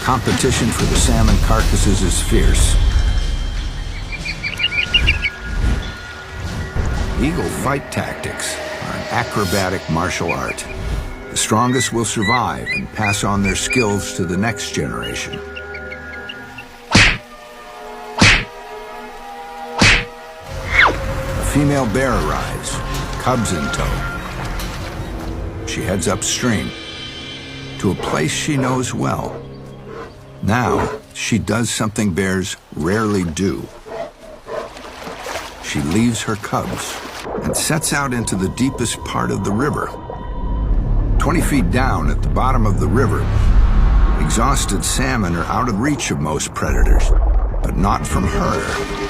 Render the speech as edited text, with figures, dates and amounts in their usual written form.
Competition for the salmon carcasses is fierce. Eagle fight tactics are an acrobatic martial art. The strongest will survive and pass on their skills to the next generation. A female bear arrives, cubs in tow. She heads upstream to a place she knows well. Now, she does something bears rarely do. She leaves her cubs and sets out into the deepest part of the river. 20 feet down at the bottom of the river, exhausted salmon are out of reach of most predators, but not from her.